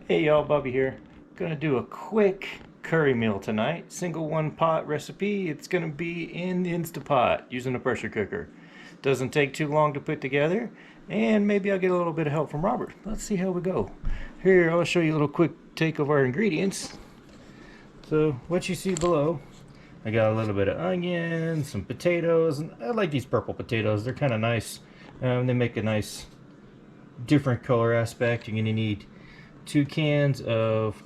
Hey y'all, Bobby here. Gonna do a quick curry meal tonight. Single one pot recipe. It's gonna be in the Instapot using a pressure cooker. Doesn't take too long to put together, and maybe I'll get a little bit of help from Robert. Let's see how we go. Here, I'll show you a little quick take of our ingredients. So what you see below, I got a little bit of onion, some potatoes, and I like these purple potatoes. They're kind of nice. They make a nice different color aspect. You're gonna need 2 cans of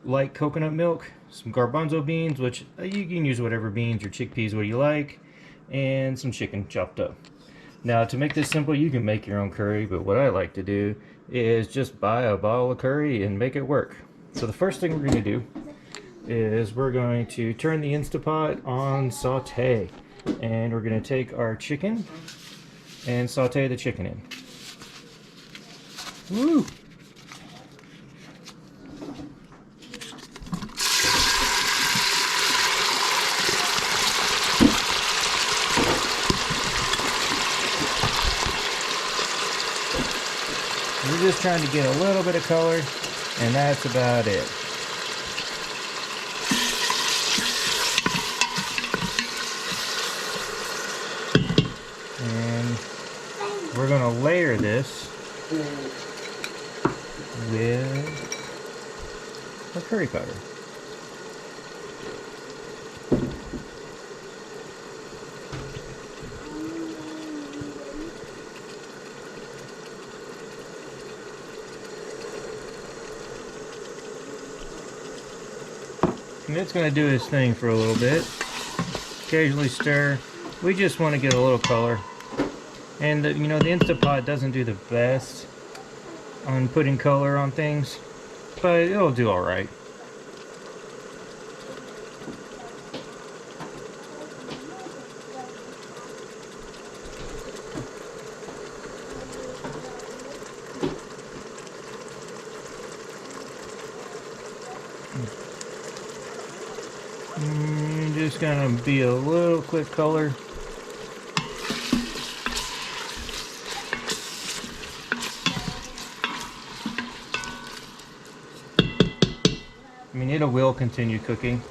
light coconut milk, some garbanzo beans, which you can use whatever beans or chickpeas what you like, and some chicken chopped up. Now to make this simple, you can make your own curry, but what I like to do is just buy a bottle of curry and make it work. So the first thing we're going to do is we're going to turn the Instapot on saute, and we're going to take our chicken and saute the chicken in. Woo! We're just trying to get a little bit of color, and that's about it. And we're going to layer this with our curry powder. And it's going to do its thing for a little bit. Occasionally stir. We just want to get a little color. And you know, the Instapot doesn't do the best on putting color on things, but it'll do alright. Just gonna be a little quick color. I mean, it will continue cooking.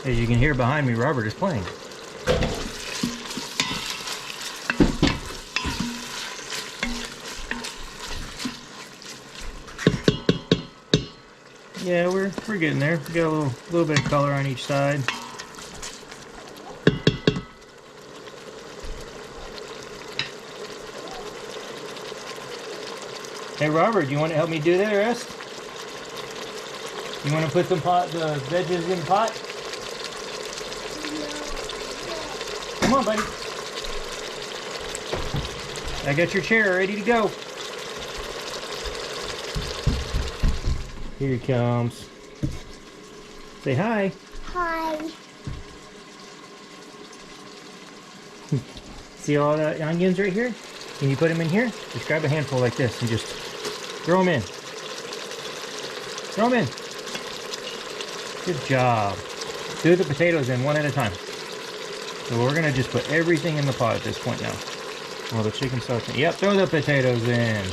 As you can hear behind me, Robert is playing. Yeah, we're getting there. We got a little bit of color on each side. Hey Robert, you want to help me do the rest? You want to put the veggies in the pot? Come on, buddy. I got your chair ready to go. Here he comes. Say hi. Hi. See all the onions right here? Can you put them in here? Just grab a handful like this and just throw them in. Throw them in. Good job. Do the potatoes in one at a time. So we're going to just put everything in the pot at this point now. Well, the chicken sauce. Yep, throw the potatoes in.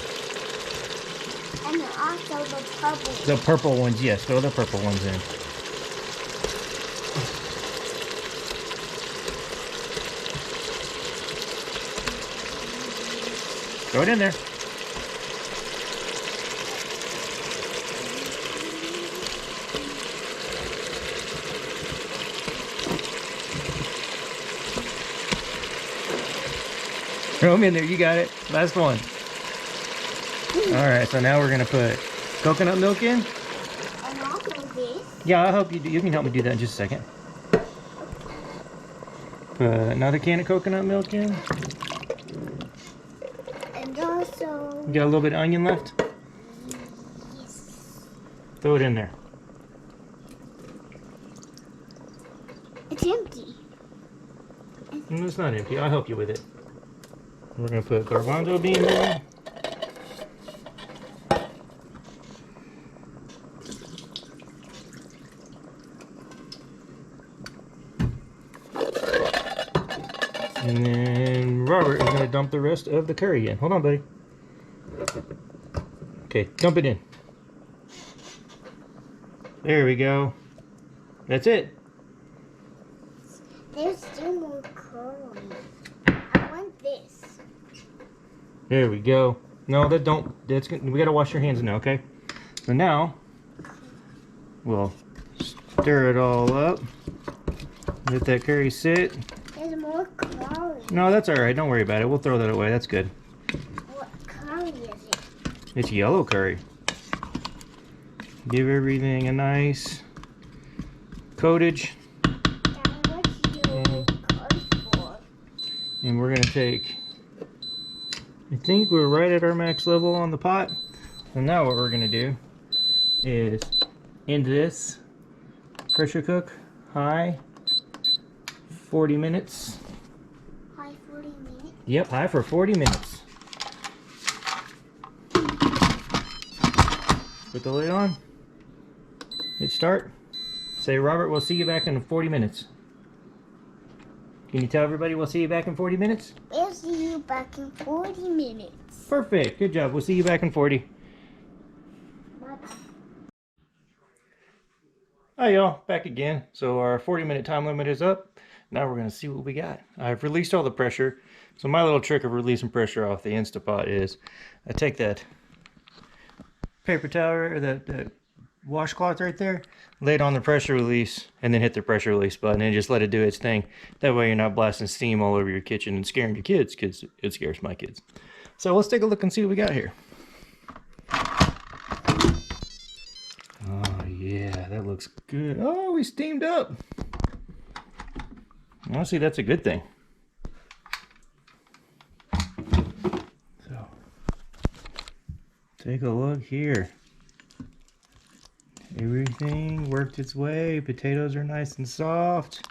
And also the purple. The purple ones, yes, throw the purple ones in. Throw it in there. Throw them in there, you got it. Last one. Alright, so now we're going to put coconut milk in. And also this. Yeah, I'll help you. You can help me do that in just a second. Put another can of coconut milk in. And also. You got a little bit of onion left? Yes. Throw it in there. It's empty. No, it's not empty. I'll help you with it. We're gonna put garbanzo bean there. And then Robert is gonna dump the rest of the curry in. Hold on, buddy. Okay, dump it in. There we go. That's it. There's still more curry. I want this. There we go. No, that don't. That's good. We gotta wash your hands now, okay? So now we'll stir it all up. Let that curry sit. There's more curry. No, that's all right. Don't worry about it. We'll throw that away. That's good. What curry is it? It's yellow curry. Give everything a nice coatage. Daddy, what's your curry for? And we're gonna take, I think we're right at our max level on the pot. So now what we're gonna do is end this, pressure cook, high, 40 minutes. High 40 minutes. Yep, high for 40 minutes. Put the lid on. Hit start. Say, Robert, we'll see you back in 40 minutes. Can you tell everybody we'll see you back in 40 minutes? We'll see you back in 40 minutes. Perfect. Good job. We'll see you back in 40. Bye-bye. Hi, y'all. Back again. So our 40-minute time limit is up. Now we're going to see what we got. I've released all the pressure. So my little trick of releasing pressure off the Instapot is I take that paper towel or that washcloth right there, lay it on the pressure release, and then hit the pressure release button and just let it do its thing. That way you're not blasting steam all over your kitchen and scaring your kids, because it scares my kids. So let's take a look and see what we got here. Oh yeah, that looks good. Oh, we steamed up. Honestly, that's a good thing. So take a look here. Everything worked its way. Potatoes are nice and soft.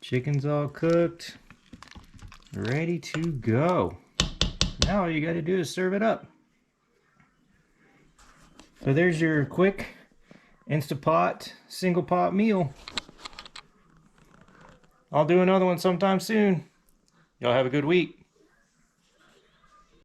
Chicken's all cooked. Ready to go. Now all you got to do is serve it up. So there's your quick Instapot single pot meal. I'll do another one sometime soon. Y'all have a good week.